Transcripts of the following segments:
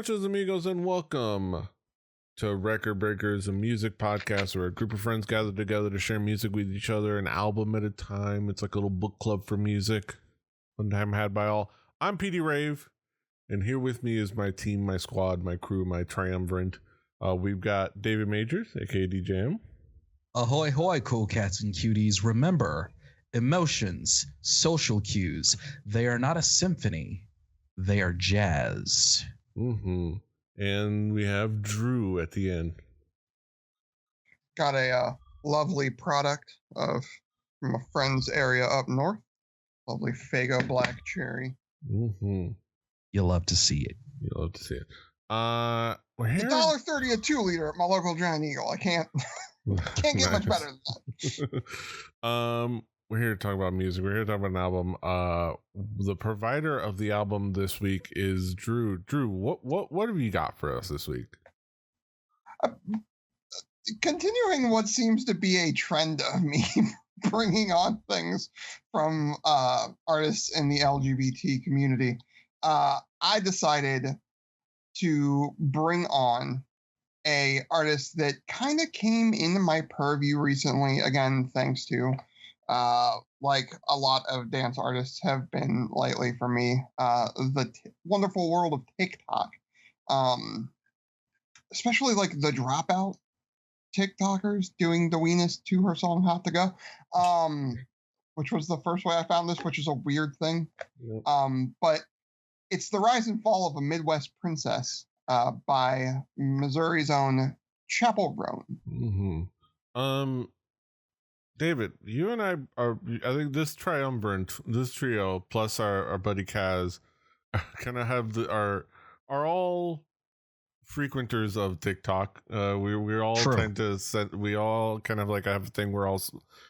Muchachos, amigos, and welcome to Record Breakers, a music podcast where a group of friends gather together to share music with each other, an album at a time. It's like a little book club for music. One time had by all. I'm PD Rave, and here with me is my team, my squad, my crew, my triumvirate. We've got David Majors, aka DJM. Ahoy, hoy, cool cats and cuties. Remember, emotions, social cues, they are not a symphony. They are jazz. And we have Drew at the end. Got a lovely product from a friend's area up north. Lovely Fago Black Cherry. You'll love to see it. You'll love to see it. We're here. $1.30 a 2-liter at my local Giant Eagle. I can't get much better than that. We're here to talk about music. We're here to talk about an album. The provider of the album this week is Drew. Drew, what have you got for us this week? Continuing what seems to be a trend of me bringing on things from artists in the LGBT community, I decided to bring on a artist that kind of came into my purview recently, again, thanks to like a lot of dance artists have been lately for me, the wonderful world of TikTok, especially like the Dropout TikTokers doing the weenus to her song Hot to Go, which was the first way I found this, which is a weird thing. Yep. But it's The Rise and Fall of a Midwest Princess by Missouri's own Chappell Roan. David, you and I think this trio plus our buddy Kaz kind of have are all frequenters of TikTok. We're all trying to send. We all kind of like have a thing. We're all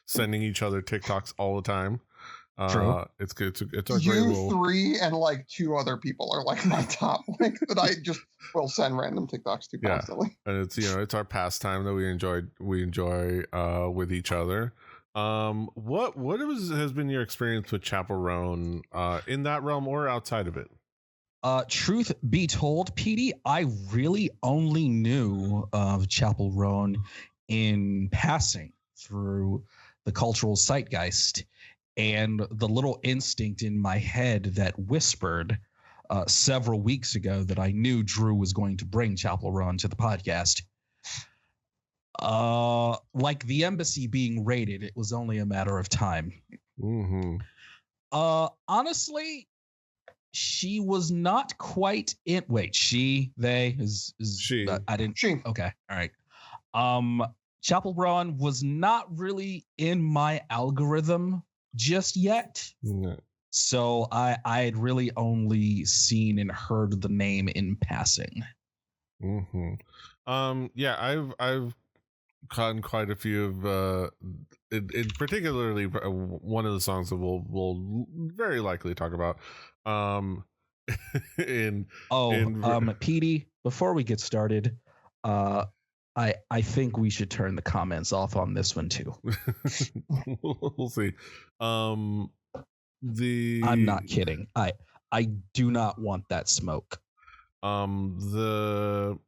sending each other TikToks all the time. True. It's good. It's a You great rule. 3 and like 2 other people are like my top, like that I just will send random TikToks to constantly. And it's it's our pastime that we enjoy with each other. What has been your experience with Chappell Roan in that realm or outside of it? Truth be told, PD, I really only knew of Chappell Roan in passing through the cultural zeitgeist and the little instinct in my head that whispered several weeks ago that I knew Drew was going to bring Chappell Roan to the podcast. Like the embassy being raided, it was only a matter of time. Honestly, she was not quite in. Wait, they is she? I didn't. She. Okay, all right. Chappell Roan was not really in my algorithm just yet. No. So I had really only seen and heard the name in passing. Yeah, I've gotten quite a few of in particularly one of the songs that we'll very likely talk about. Petey, before we get started, I think we should turn the comments off on this one too. We'll see. I'm not kidding. I do not want that smoke. Because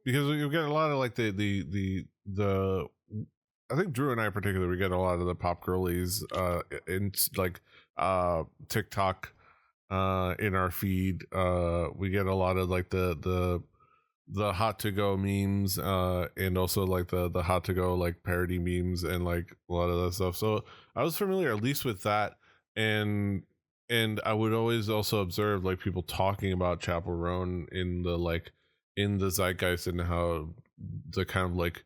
you get a lot of like the I think Drew and I particularly, we get a lot of the pop girlies in like TikTok in our feed. We get a lot of like the hot to go memes and also like the hot to go like parody memes and like a lot of that stuff. So I was familiar at least with that, and I would always also observe like people talking about Chappell Roan in the zeitgeist and how the kind of like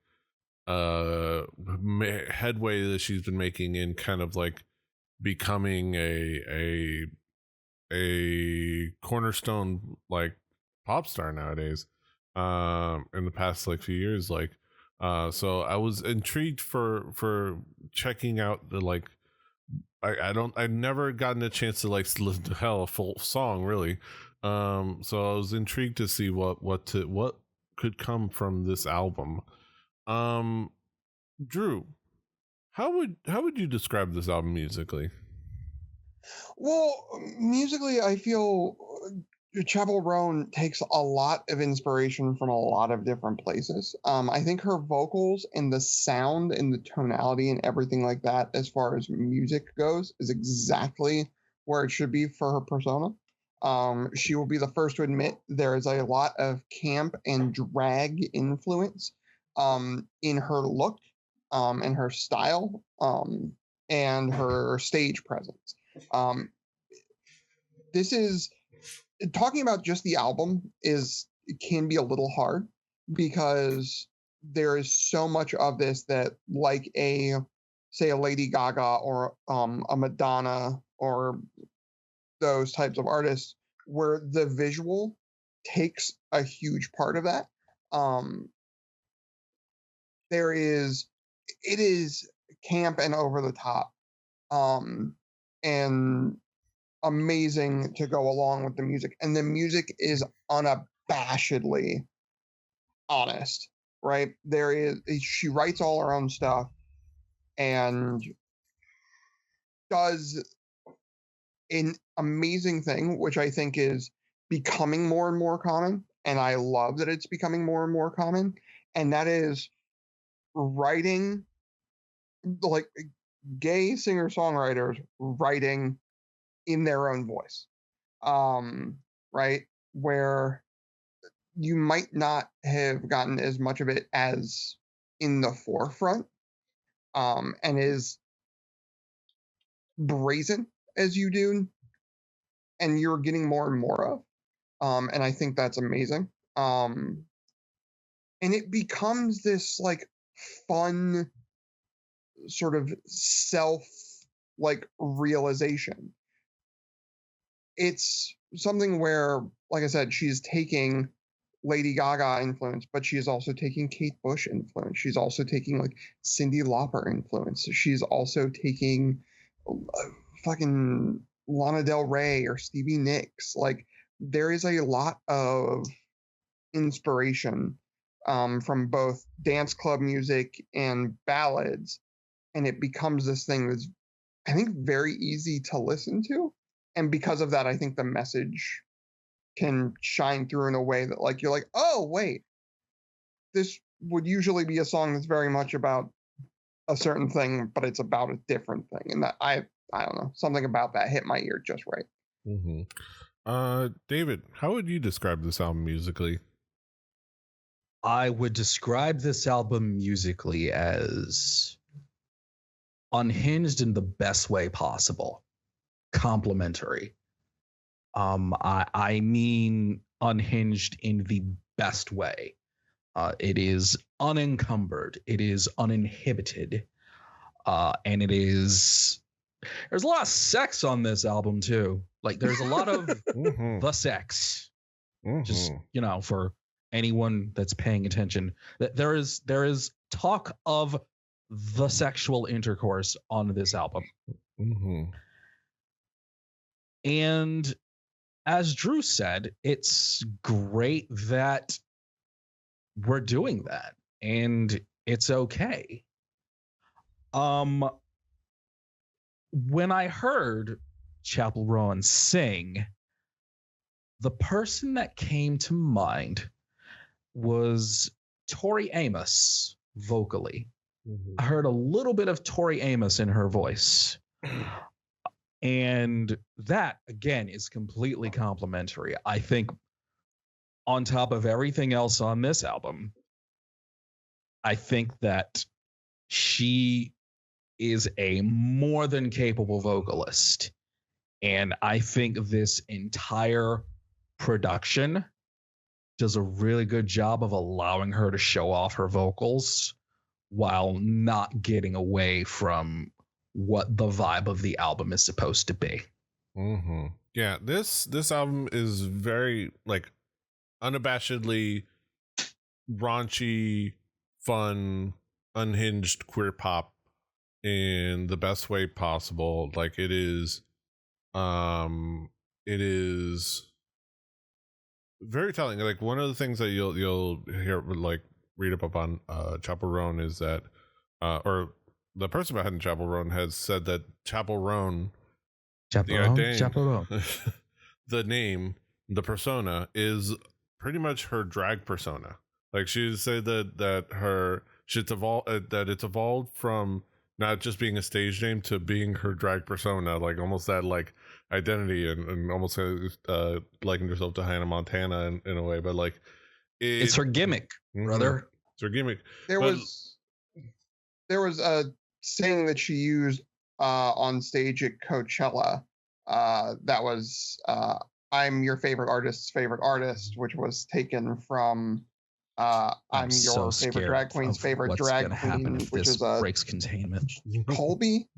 headway that she's been making in kind of like becoming a cornerstone like pop star nowadays in the past like few years, like so I was intrigued for checking out the like I've never gotten a chance to like listen to a full song really, so I was intrigued to see what could come from this album. Drew, how would you describe this album musically? Well, musically, I feel Chappell Roan takes a lot of inspiration from a lot of different places. I think her vocals and the sound and the tonality and everything like that, as far as music goes, is exactly where it should be for her persona. She will be the first to admit there is a lot of camp and drag influence in her look, and her style, and her stage presence. This is talking about just the album can be a little hard because there is so much of this that, like a Lady Gaga or a Madonna or those types of artists, where the visual takes a huge part of that. It is camp and over the top, and amazing to go along with the music, and the music is unabashedly honest, right? She writes all her own stuff and does an amazing thing, which I think is becoming more and more common, and I love that it's becoming more and more common, and that is writing, like, gay singer-songwriters writing in their own voice, right? Where you might not have gotten as much of it as in the forefront, and as brazen as you do, and you're getting more and more of. And I think that's amazing. And it becomes this like fun sort of self like realization. It's something where, like I said, she's taking Lady Gaga influence, but she is also taking Kate Bush influence. She's also taking like Cyndi Lauper influence. She's also taking fucking Lana Del Rey or Stevie Nicks. Like, there is a lot of inspiration from both dance club music and ballads, and it becomes this thing that's, I think, very easy to listen to. And because of that, I think the message can shine through in a way that, like, you're like, oh, wait, this would usually be a song that's very much about a certain thing, but it's about a different thing. And that I don't know, something about that hit my ear just right. Mm-hmm. David, how would you describe this album musically? I would describe this album musically as unhinged in the best way possible, complimentary. I mean unhinged in the best way. It is unencumbered. It is uninhibited. And there's a lot of sex on this album too. Like, there's a lot of the sex. Just, for anyone that's paying attention, that there is talk of the sexual intercourse on this album. And as Drew said, it's great that we're doing that, and it's okay. When I heard Chappell Roan sing, the person that came to mind was Tori Amos vocally. I heard a little bit of Tori Amos in her voice. And that, again, is completely complimentary. I think on top of everything else on this album, I think that she is a more than capable vocalist. And I think this entire production does a really good job of allowing her to show off her vocals while not getting away from what the vibe of the album is supposed to be. Yeah, this album is very, like, unabashedly raunchy, fun, unhinged queer pop in the best way possible. Like, it is very telling. Like, one of the things that you'll hear, like, read up on Chappell Roan is that or the person behind Chappell Roan has said that Chappell Roan, Chappell Roan. the name the persona is pretty much her drag persona. Like she said that her shit's evolved, that it's evolved from not just being a stage name to being her drag persona, like almost that like identity, and almost likened herself to Hannah Montana in a way, but like it's her gimmick, brother. It's her gimmick. There was a saying that she used on stage at Coachella that was "I'm your favorite artist's favorite artist," which was taken from "I'm your favorite drag queen's favorite drag queen," which is breaks containment. Colby.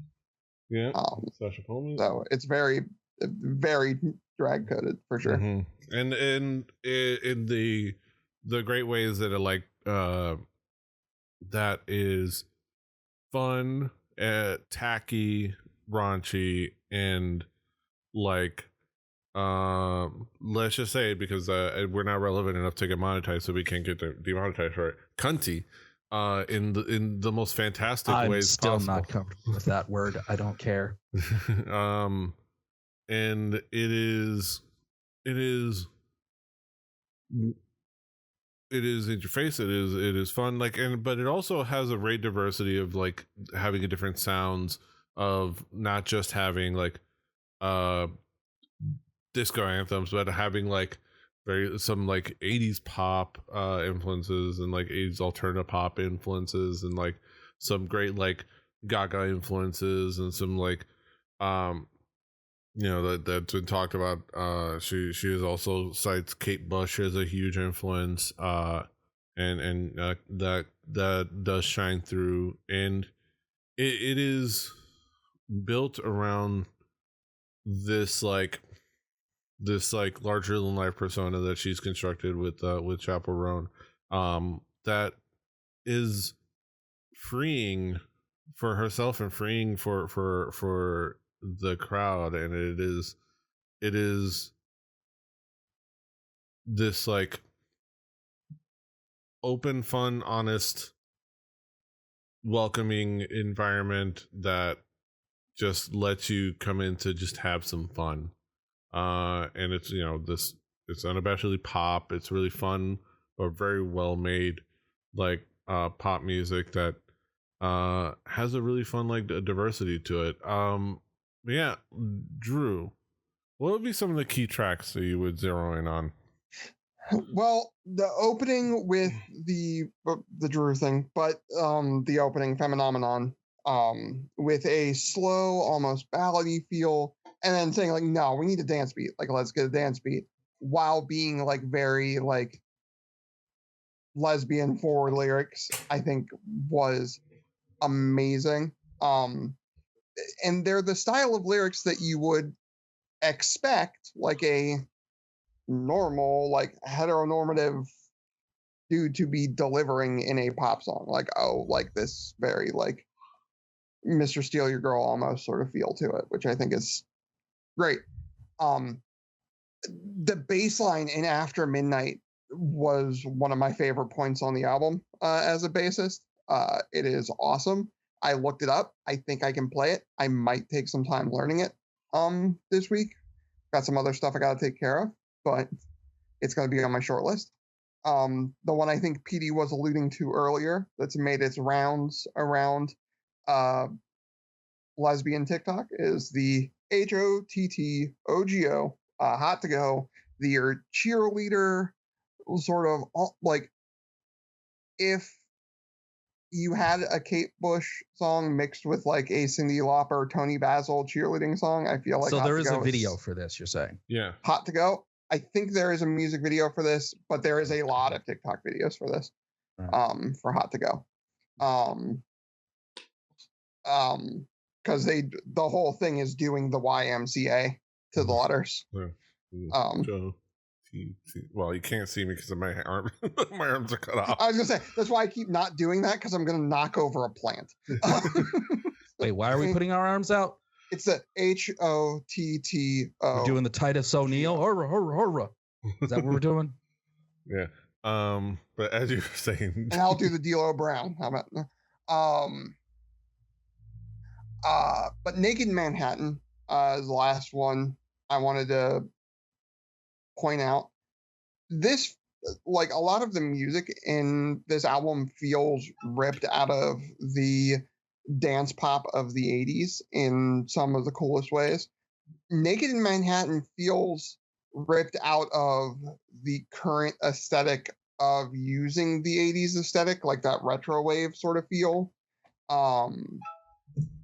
Yeah, Sasha Colby. So it's very, very drag coded for sure. Mm-hmm. And in the great ways that are like that is fun, tacky, raunchy, and like let's just say it because we're not relevant enough to get monetized, so we can't get demonetized for it. Cunty, in the most fantastic ways. I'm still possible. Not comfortable with that word. I don't care. And it is in your face. It is fun. Like, but it also has a great diversity of like having a different sounds of not just having like disco anthems, but having like some like 80s pop influences and like 80s alternative pop influences and like some great like Gaga influences and some like that's been talked about. She is also cites Kate Bush as a huge influence, and that does shine through, and it is built around this larger than life persona that she's constructed with Chappell Roan, that is freeing for herself and freeing for the crowd, and it is this like open, fun, honest, welcoming environment that just lets you come in to just have some fun. And it's it's unabashedly pop. It's really fun, but very well made like pop music that has a really fun like diversity to it. Yeah, Drew, what would be some of the key tracks that you would zero in on? Well, the opening with the Drew thing, but the opening Phenomenon, with a slow, almost ballady feel, and then saying like, no, we need a dance beat, like let's get a dance beat, while being like very like lesbian forward lyrics, I think was amazing. And they're the style of lyrics that you would expect like a normal, like heteronormative dude to be delivering in a pop song. Like, oh, like this very like Mr. Steal Your Girl almost sort of feel to it, which I think is great. The bass line in After Midnight was one of my favorite points on the album as a bassist. It is awesome. I looked it up. I think I can play it. I might take some time learning it this week. Got some other stuff I got to take care of, but it's going to be on my short list. The one I think PD was alluding to earlier that's made its rounds around lesbian TikTok is the HOTTOGO, Hot to Go, the cheerleader sort of like if you had a Kate Bush song mixed with like a Cyndi Lauper, Tony Basil cheerleading song, I feel like so. There is a video for this, you're saying? Yeah. Hot to Go. I think there is a music video for this, but there is a lot of TikTok videos for this. Right. For Hot to Go. Because the whole thing is doing the YMCA to the letters. Well, you can't see me because of my arm. My arms are cut off. I was gonna say that's why I keep not doing that because I'm gonna knock over a plant. Wait, why are we putting our arms out? It's the HOTTO. We're doing the Titus O'Neil. Hurrah, hurrah, hurrah. Is that what we're doing? Yeah. But as you were saying, and I'll do the D'Lo Brown. How about but Naked Manhattan is the last one I wanted to point out, this, like, a lot of the music in this album feels ripped out of the dance pop of the 80s in some of the coolest ways. Naked in Manhattan feels ripped out of the current aesthetic of using the 80s aesthetic, like that retro wave sort of feel,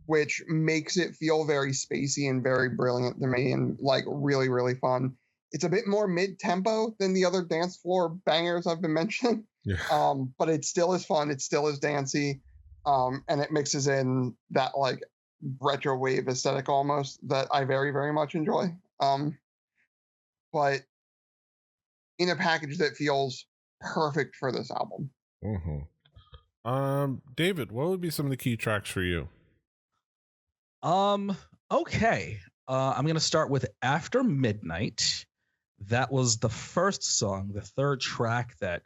which makes it feel very spacey and very brilliant to me, and like really, really fun. It's a bit more mid-tempo than the other dance floor bangers I've been mentioning, Yeah. but it still is fun. It still is dancey, and it mixes in that like retro wave aesthetic almost that I very, very much enjoy. But in a package that feels perfect for this album. David, what would be some of the key tracks for you? Okay. I'm gonna start with After Midnight. That was the first song, the third track that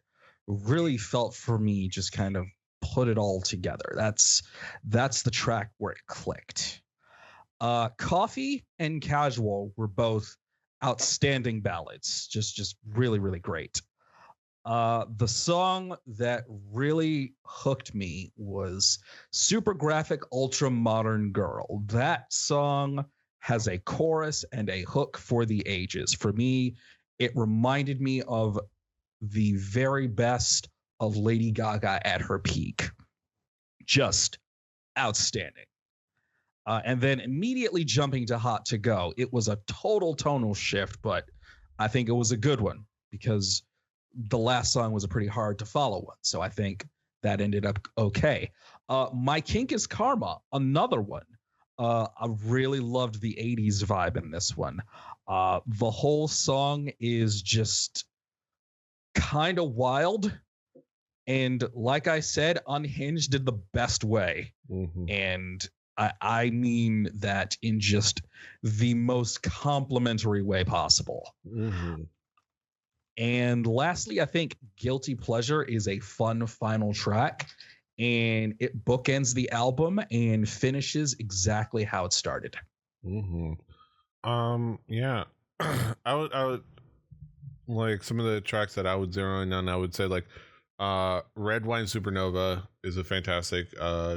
really felt for me just kind of put it all together. That's the track where it clicked. Coffee and Casual were both outstanding ballads, just really, really great. The song that really hooked me was Super Graphic Ultra Modern Girl. That song has a chorus and a hook for the ages. For me, it reminded me of the very best of Lady Gaga at her peak. Just outstanding. And then immediately jumping to Hot to Go. It was a total tonal shift, but I think it was a good one because the last song was a pretty hard to follow one. So I think that ended up okay. My Kink is Karma, another one. I really loved the 80s vibe in this one. The whole song is just kind of wild. And like I said, unhinged in the best way. And I mean that in just the most complimentary way possible. And lastly, I think Guilty Pleasure is a fun final track, and it bookends the album and finishes exactly how it started. Yeah. I would like some of the tracks that I would zero in on. I would say like Red Wine Supernova is a fantastic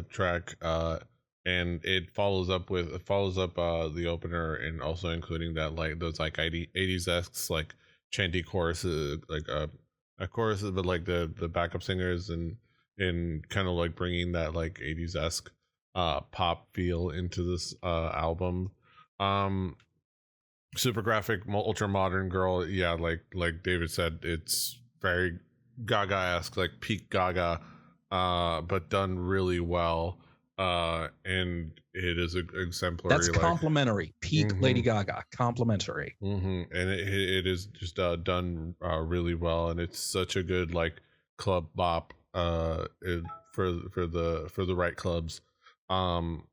track, and it follows up the opener, and also including that like those like 80s esque like chanty choruses, like a chorus, but like the backup singers and kind of like bringing that like 80s esque pop feel into this album. Super Graphic Ultra Modern Girl, yeah, like David said, it's very Gaga-esque, like peak Gaga, but done really well, and it is an exemplary. That's complimentary. Peak Lady Gaga, complimentary. And it is just done really well, and it's such a good like club bop for the right clubs. And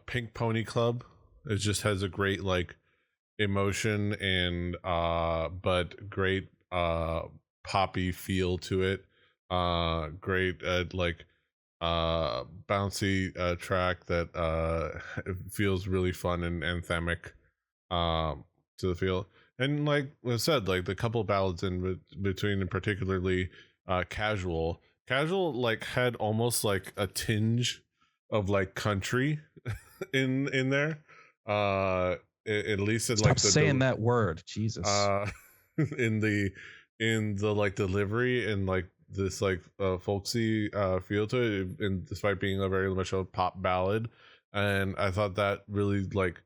Pink Pony Club, it just has a great like emotion and but great poppy feel to it. Great like bouncy track that feels really fun and anthemic to the feel. And like I said, like the couple ballads in between, and particularly Casual like had almost like a tinge of like country in there. At least in Stop like saying that word, Jesus. in the like delivery and like this like folksy feel to it, and despite being a very much a pop ballad, and I thought that really like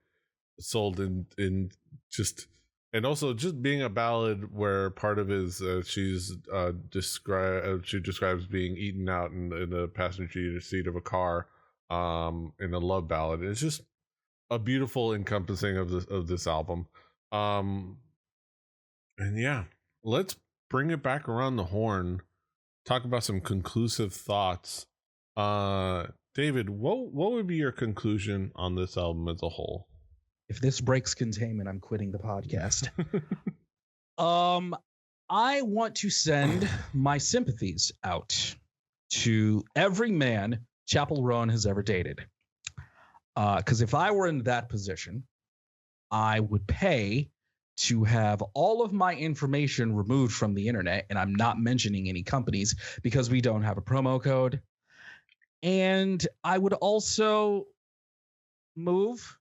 sold in just, and also just being a ballad where part of is she describes being eaten out in the passenger seat of a car in a love ballad. It's just a beautiful encompassing of this album. And yeah, let's bring it back around the horn, talk about some conclusive thoughts. David, what would be your conclusion on this album as a whole? If this breaks containment, I'm quitting the podcast. I want to send my sympathies out to every man Chappell Roan has ever dated. Because if I were in that position, I would pay to have all of my information removed from the internet, and I'm not mentioning any companies because we don't have a promo code. And I would also move,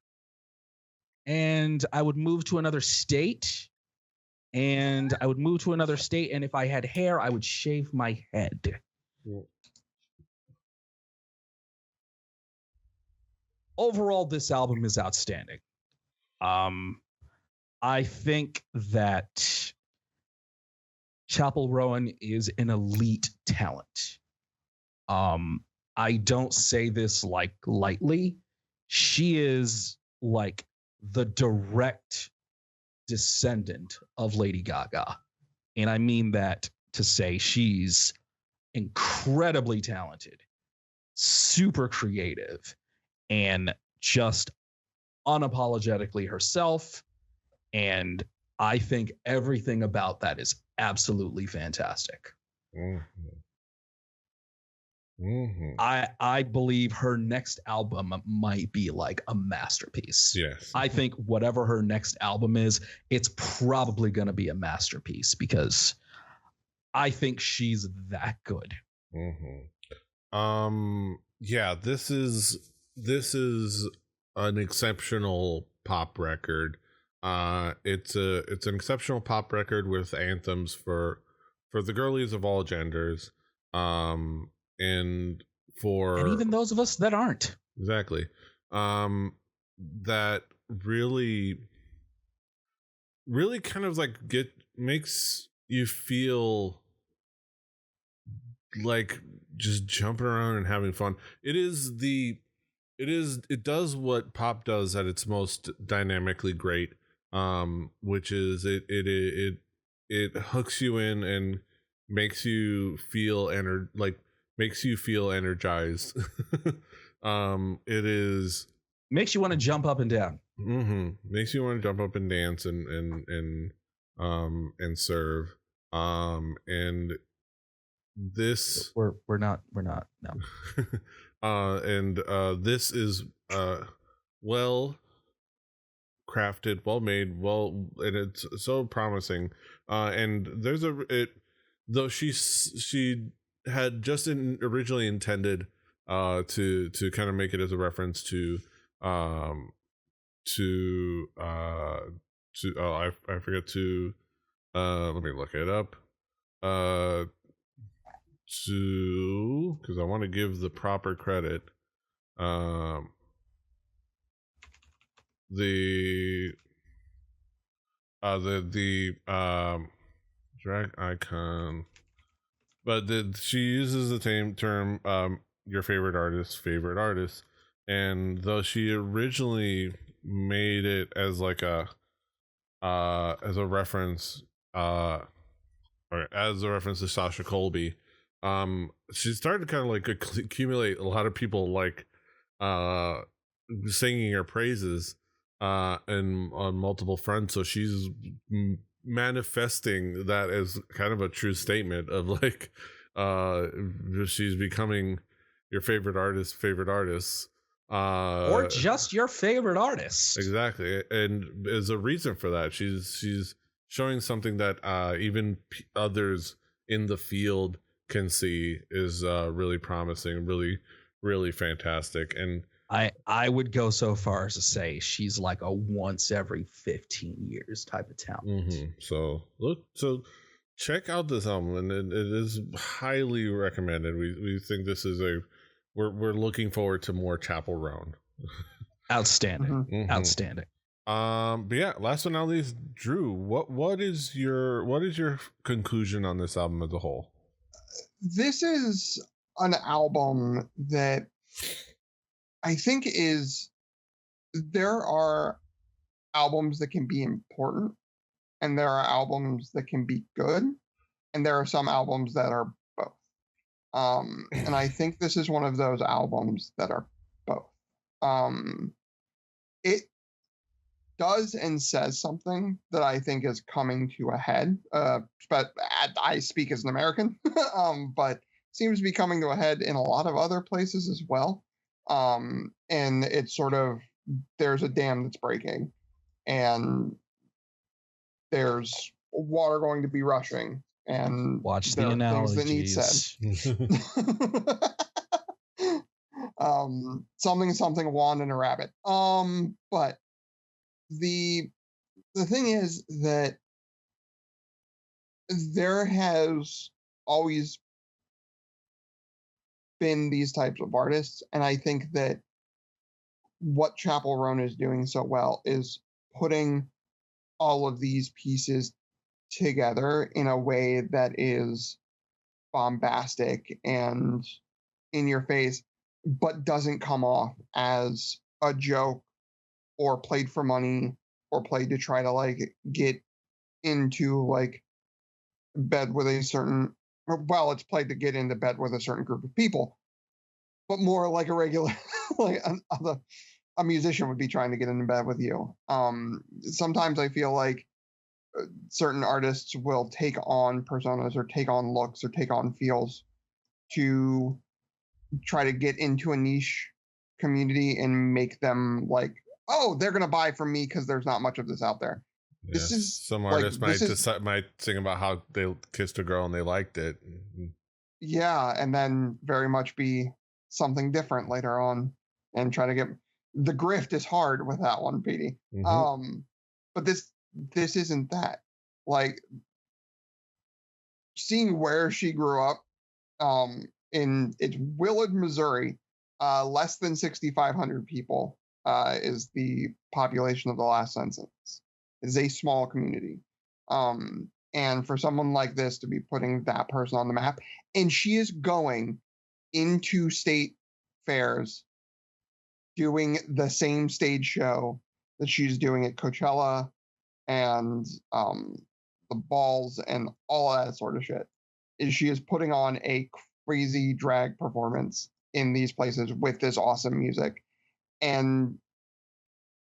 and I would move to another state, and if I had hair, I would shave my head. Overall, this album is outstanding. I think that Chappell Roan is an elite talent. I don't say this like lightly. She is like the direct descendant of Lady Gaga. And I mean that to say she's incredibly talented, super creative, and just unapologetically herself. And I think everything about that is absolutely fantastic. I believe her next album might be like a masterpiece. Yes. I think whatever her next album is, it's probably going to be a masterpiece because I think she's that good. Yeah, this is an exceptional pop record. It's an exceptional pop record with anthems for the girlies of all genders. And even those of us that aren't. Exactly. That really kind of like makes you feel like just jumping around and having fun. It does what pop does at its most dynamically great, which is it hooks you in and makes you feel energized. Makes you want to jump up and down. Makes you want to jump up and dance and serve. And this we're not no. And this is well crafted, well made, and it's so promising. And there's though she had just originally intended to kind of make it as a reference to I forget to let me look it up because I want to give the proper credit. The drag icon, but she uses the same term, your favorite artist, and though she originally made it as like a reference or as a reference to Sasha Colby, she started to kind of like accumulate a lot of people like singing her praises and on multiple fronts. So she's manifesting that as kind of a true statement of like she's becoming your favorite artist, or just your favorite artist. Exactly. And there's a reason for that. She's showing something that even others in the field can see is really promising, really, really fantastic. And I would go so far as to say she's like a once every 15 years type of talent. So check out this album, and it is highly recommended. We think this is we're looking forward to more Chappell Roan. Outstanding. Outstanding. But yeah, last but not least, Drew, what is your conclusion on this album as a whole? This is an album that I think there are albums that can be important, and there are albums that can be good, and there are some albums that are both. And I think this is one of those albums that are both. It does and says something that I think is coming to a head. But I speak as an American, but seems to be coming to a head in a lot of other places as well. And it's sort of, there's a dam that's breaking, and there's water going to be rushing, and Watch there the are things that need analogies. said. Something, a wand and a rabbit. But the thing is that there has always been these types of artists, and I think that what Chappell Roan is doing so well is putting all of these pieces together in a way that is bombastic and in your face, but doesn't come off as a joke or played for money or played to try to like get into like bed with a certain, well, it's played to get into bed with a certain group of people, but more like a regular like a musician would be trying to get into bed with you. Sometimes I feel like certain artists will take on personas or take on looks or take on feels to try to get into a niche community and make them like, oh, they're gonna buy from me because there's not much of this out there. Yeah, This is some artists might sing about how they kissed a girl and they liked it. Yeah, and then very much be something different later on and try to get the grift is hard with that one, Petey. Mm-hmm. But this isn't that. Like seeing where she grew up, it's Willard, Missouri, less than 6,500 people is the population of the last census. It is a small community. And for someone like this to be putting that person on the map, and she is going into state fairs doing the same stage show that she's doing at Coachella and the balls and all of that sort of shit. She is putting on a crazy drag performance in these places with this awesome music. And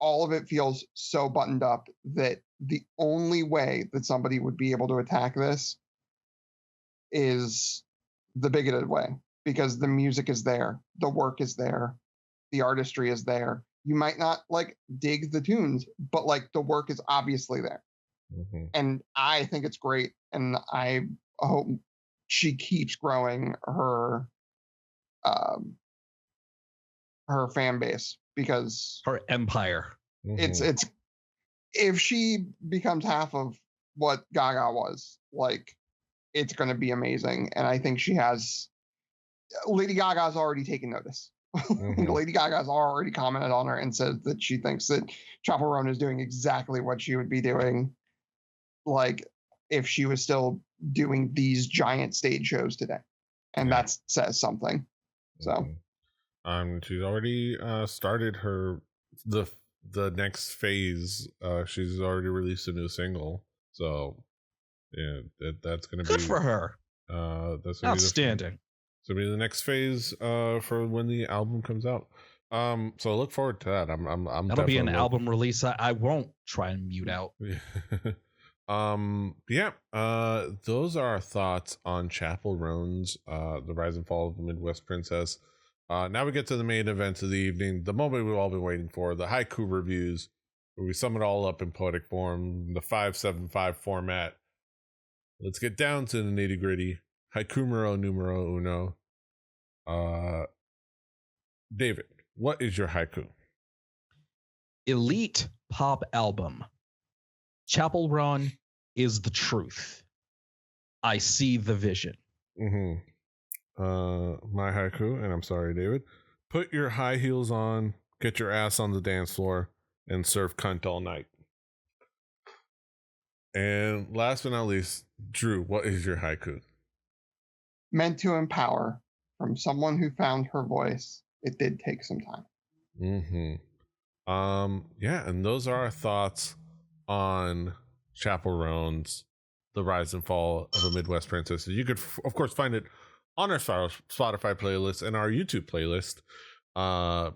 all of it feels so buttoned up that the only way that somebody would be able to attack this is the bigoted way, because the music is there, the work is there, the artistry is there. You might not like dig the tunes, but like the work is obviously there. Mm-hmm. And I think it's great. And I hope she keeps growing her fan base, because her empire. It's if she becomes half of what Gaga was, like, it's going to be amazing. And I think Lady Gaga's already taken notice. Mm-hmm. Lady Gaga's already commented on her and said that she thinks that Chappell Roan is doing exactly what she would be doing, like, if she was still doing these giant stage shows today. And that says something. So, she's already started the next phase. She's already released a new single, so yeah, that's gonna good be for her. That's outstanding. So be the next phase for when the album comes out. So I look forward to that. I'm that'll be an album release I won't try and mute out. Those are our thoughts on Chappell Roan's The Rise and Fall of the Midwest Princess. Now we get to the main event of the evening, the moment we've all been waiting for, the haiku reviews, where we sum it all up in poetic form, the 575 format. Let's get down to the nitty gritty. Haikumero numero uno. David, what is your haiku? Elite pop album. Chappell Roan is the truth. I see the vision. Mm-hmm. My haiku, and I'm sorry, David. Put your high heels on, get your ass on the dance floor, and serve cunt all night. And last but not least, Drew, what is your haiku? Meant to empower, from someone who found her voice. It did take some time. Mm-hmm. And those are our thoughts on Chappell Roan's The Rise and Fall of the Midwest Princess. You could, of course, find it on our Spotify playlist and our YouTube playlist.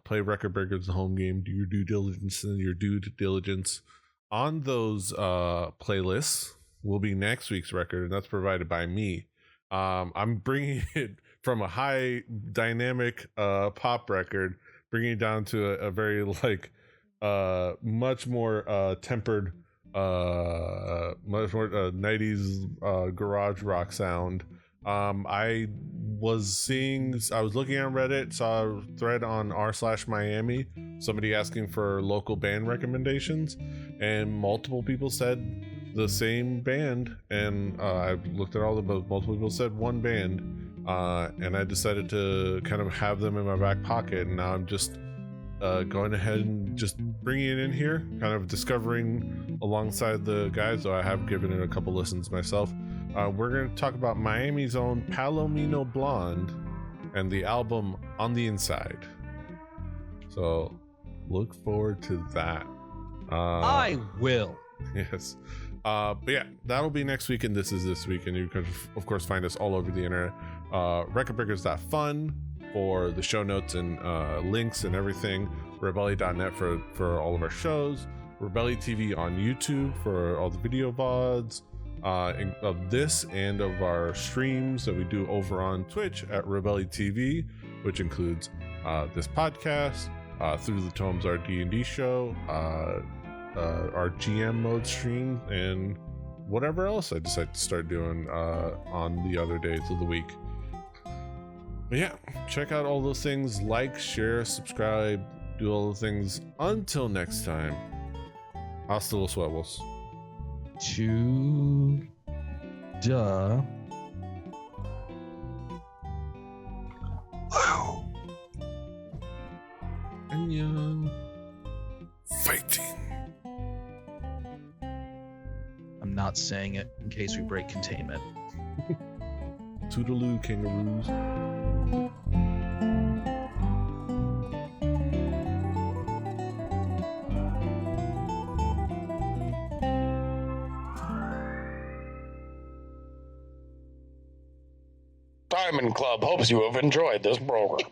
Play Record Breakers, the home game. Do your due diligence and your due diligence on those playlists. Will be next week's record, and that's provided by me. I'm bringing it from a high dynamic pop record, bringing it down to a very much more tempered much more 90s garage rock sound. I was looking on Reddit, saw a thread on r/Miami, somebody asking for local band recommendations, and multiple people said the same band, and I looked at all of them, multiple people said one band, and I decided to kind of have them in my back pocket, and now I'm just going ahead and just bringing it in here, kind of discovering alongside the guys, though I have given it a couple listens myself. We're going to talk about Miami's own Palomino Blonde and the album On the Inside. So look forward to that. I will. Yes. But yeah, that'll be next week, and this is this week, and you can of course find us all over the internet. Recordbreakers.fun for the show notes and links and everything. Rebelli.net for all of our shows. Rebelli TV on YouTube for all the video VODs of this and of our streams that we do over on Twitch at Rebelli TV, which includes this podcast, Through the Tomes, our D&D show, our GM mode stream, and whatever else I decide to start doing on the other days of the week. But yeah, check out all those things. Like, share, subscribe, do all the things. Until next time, hasta los huevos. To duh. Annyeong. Fighting. I'm not saying it in case we break containment. Toodaloo, kangaroos. Diamond Club hopes you have enjoyed this program.